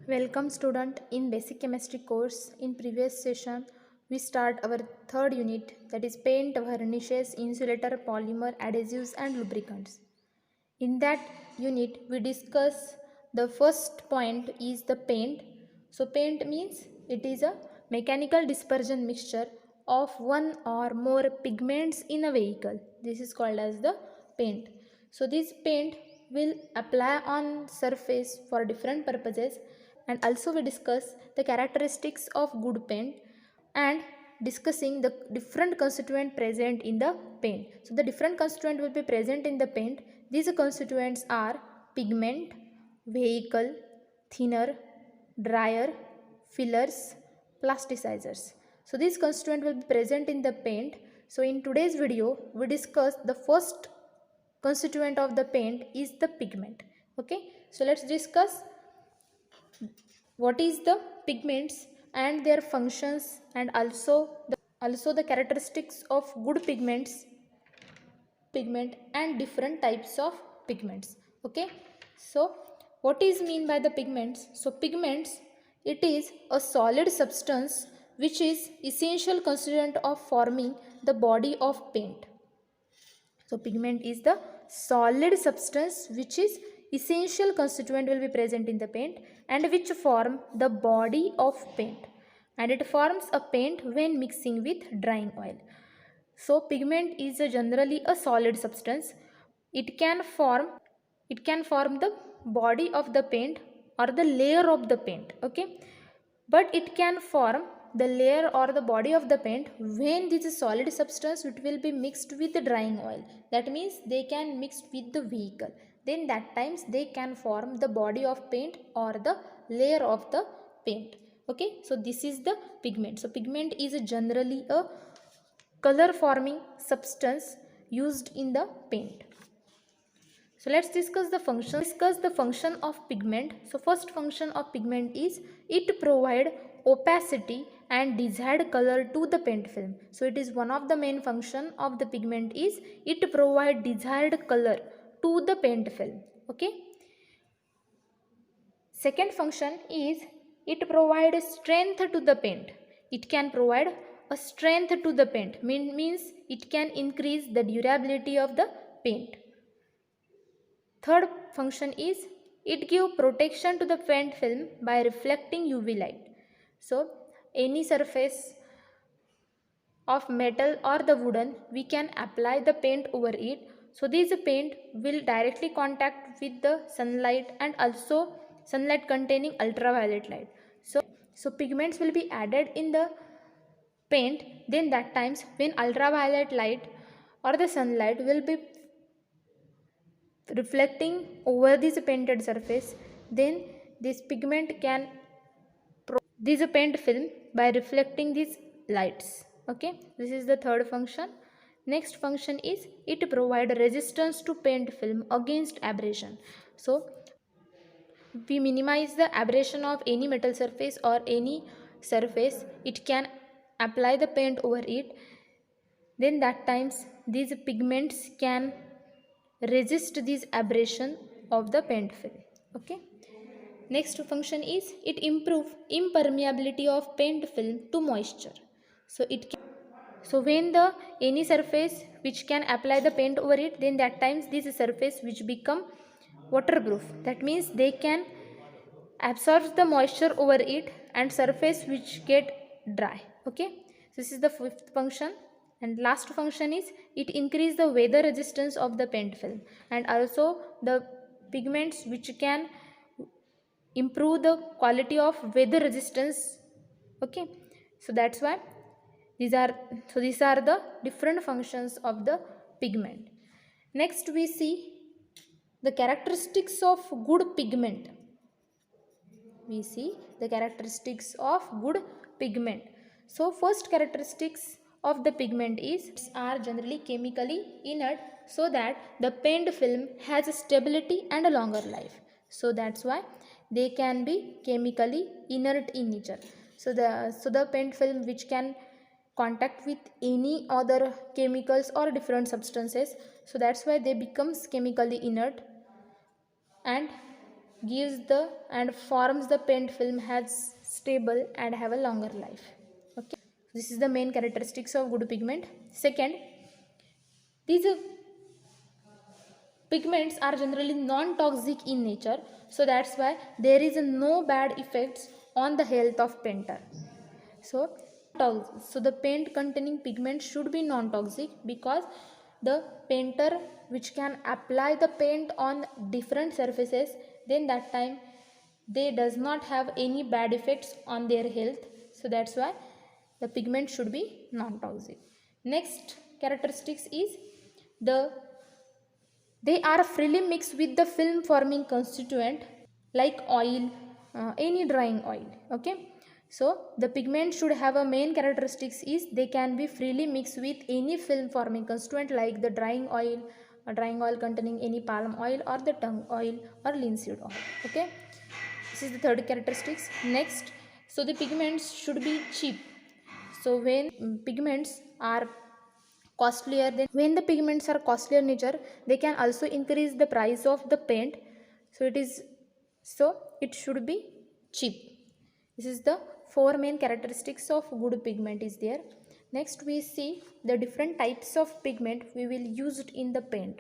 Welcome student in basic chemistry course. In previous session we start our third unit, that is paint, varnishes, insulator, polymer, adhesives and lubricants. In that unit we discuss the first point is the paint. So paint means it is a mechanical dispersion mixture of one or more pigments in a vehicle. This is called as the paint. So this paint will apply on surface for different purposes, and also we discuss the characteristics of good paint and discussing the different constituent present in the paint. So the different constituent will be present in the paint. These constituents are pigment, vehicle, thinner, dryer, fillers, plasticizers. So these constituent will be present in the paint. So in today's video we discuss the first constituent of the paint is the pigment. Okay, so let's discuss what is the pigments and their functions, and also the characteristics of good pigment and different types of pigments. Okay, so what is mean by the pigments? So pigments, it is a solid substance which is essential constituent of forming the body of paint. So pigment is the solid substance which is essential constituent will be present in the paint and which form the body of paint, and it forms a paint when mixing with drying oil. So pigment is generally a solid substance. It can form the body of the paint or the layer of the paint. Okay, but it can form the layer or the body of the paint when this solid substance it will be mixed with the drying oil. That means they can mix with the vehicle, then that times they can form the body of paint or the layer of the paint. Okay, so this is the pigment. So pigment is generally a color forming substance used in the paint. So let's discuss the function of pigment. So first function of pigment is it provide opacity and desired color to the paint film. So it is one of the main function of the pigment is it provide desired color to the paint film. Okay. Second function is it provide strength to the paint. It can provide a strength to the paint, means it can increase the durability of the paint. Third function is it give protection to the paint film by reflecting UV light. So any surface of metal or the wooden, we can apply the paint over it. So this paint will directly contact with the sunlight and also sunlight containing ultraviolet light. So pigments will be added in the paint, then that times when ultraviolet light or the sunlight will be reflecting over this painted surface, then this pigment can this paint film by reflecting these lights. Okay, this is the third function. Next function is it provide resistance to paint film against abrasion. So we minimize the abrasion of any metal surface or any surface. It can apply the paint over it, then that times these pigments can resist this abrasion of the paint film. Okay, next function is it improve impermeability of paint film to moisture. So when the any surface which can apply the paint over it, then that times this surface which become waterproof, that means they can absorb the moisture over it and surface which get dry. Okay, this is the fifth function. And last function is it increase the weather resistance of the paint film, and also the pigments which can improve the quality of weather resistance. Okay, so that's why these are the different functions of the pigment. Next we see the characteristics of good pigment. We see the characteristics of good pigment. So first characteristics of the pigment is are generally chemically inert, so that the paint film has a stability and a longer life. So that's why they can be chemically inert in nature. So the paint film which can contact with any other chemicals or different substances, so that's why they becomes chemically inert. And gives the and forms the paint film has stable and have a longer life. Okay, this is the main characteristics of good pigment. Second, these pigments are generally non-toxic in nature, so that's why there is no bad effects on the health of painter. So the paint containing pigment should be non-toxic, because the painter which can apply the paint on different surfaces, then that time they does not have any bad effects on their health. So that's why the pigment should be non-toxic. Next characteristics is they are freely mixed with the film forming constituent like oil, any drying oil. Okay, so the pigment should have a main characteristics is they can be freely mixed with any film forming constituent like the drying oil containing any palm oil or the tung oil or linseed oil. Okay, this is the third characteristics. Next, so the pigments should be cheap. So when pigments are costlier, then when the pigments are costlier in nature, they can also increase the price of the paint. So it should be cheap. This is the four main characteristics of good pigment is there. Next we see the different types of pigment we will use it in the paint.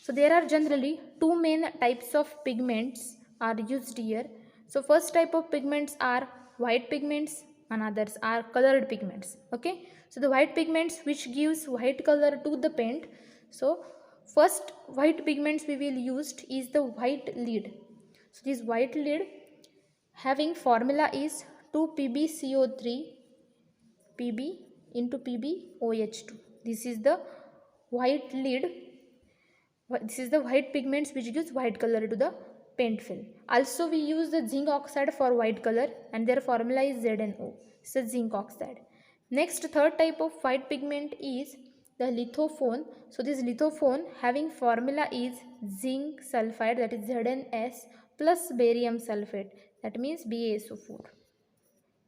So there are generally two main types of pigments are used here. So first type of pigments are white pigments and others are colored pigments. Okay, so the white pigments which gives white color to the paint. So first white pigments we will use is the white lead. So this white lead having formula is 2PbCO3 Pb into PbOH2. This is the white lead. This is the white pigments which gives white color to the paint film. Also we use the zinc oxide for white color and their formula is ZnO. So zinc oxide. Next third type of white pigment is the lithophone. So this lithophone having formula is zinc sulfide, that is ZnS, plus barium sulfate, that means BaSO4.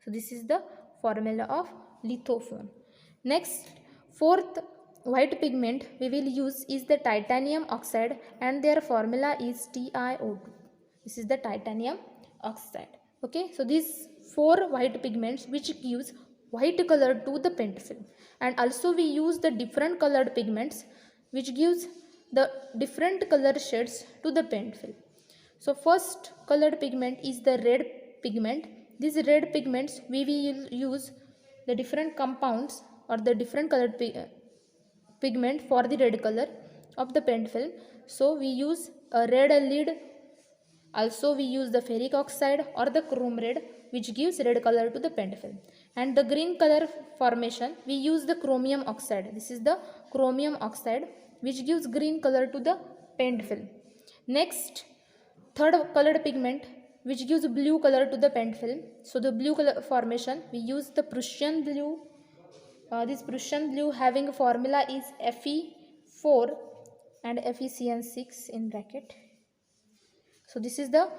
So this is the formula of lithophone. Next, fourth white pigment we will use is the titanium oxide and their formula is TiO2. This is the titanium oxide. Okay, so these four white pigments which gives white color to the paint film. And also we use the different colored pigments which gives the different color shades to the paint film. So first colored pigment is the red pigment. These red pigments we will use the different compounds or the different colored pigment for the red color of the paint film. So we use a red lead. Also we use the ferric oxide or the chrome red which gives red color to the paint film. And the green color formation we use the chromium oxide. This is the chromium oxide which gives green color to the paint film. Next, third colored pigment which gives blue color to the paint film. So the blue color formation we use the Prussian blue. This Prussian blue having a formula is Fe4 and FeCN6 in bracket. So this is the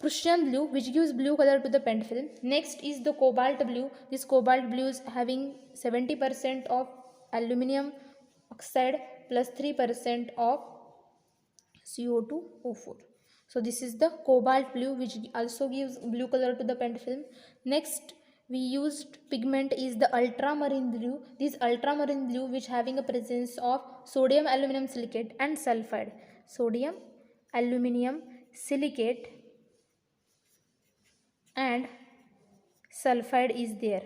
Prussian blue which gives blue color to the paint film. Next is the cobalt blue. This cobalt blue is having 70% of aluminum oxide plus 3% of CO2O4. So this is the cobalt blue which also gives blue color to the paint film. Next we used pigment is the ultramarine blue. This ultramarine blue which having a presence of sodium aluminum silicate and sulfide. Sodium aluminum silicate and sulfide is there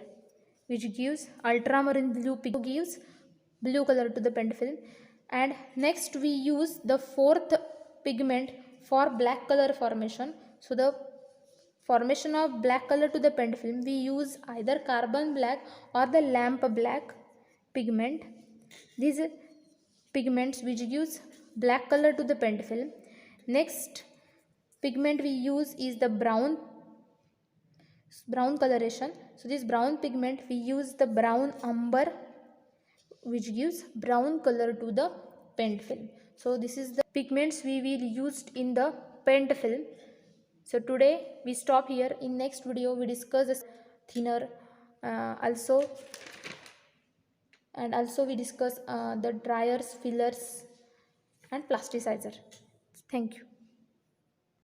which gives ultramarine blue gives blue color to the paint film. And next we use the fourth pigment for black color formation. So the formation of black color to the paint film we use either carbon black or the lamp black pigment. These pigments which gives black color to the paint film. Next pigment we use is the brown coloration. So this brown pigment we use the brown umber which gives brown color to the paint film. So this is the pigments we will use in the paint film. So today we stop here. In next video we discuss thinner also we discuss the dryers, fillers and plasticizer. Thank you.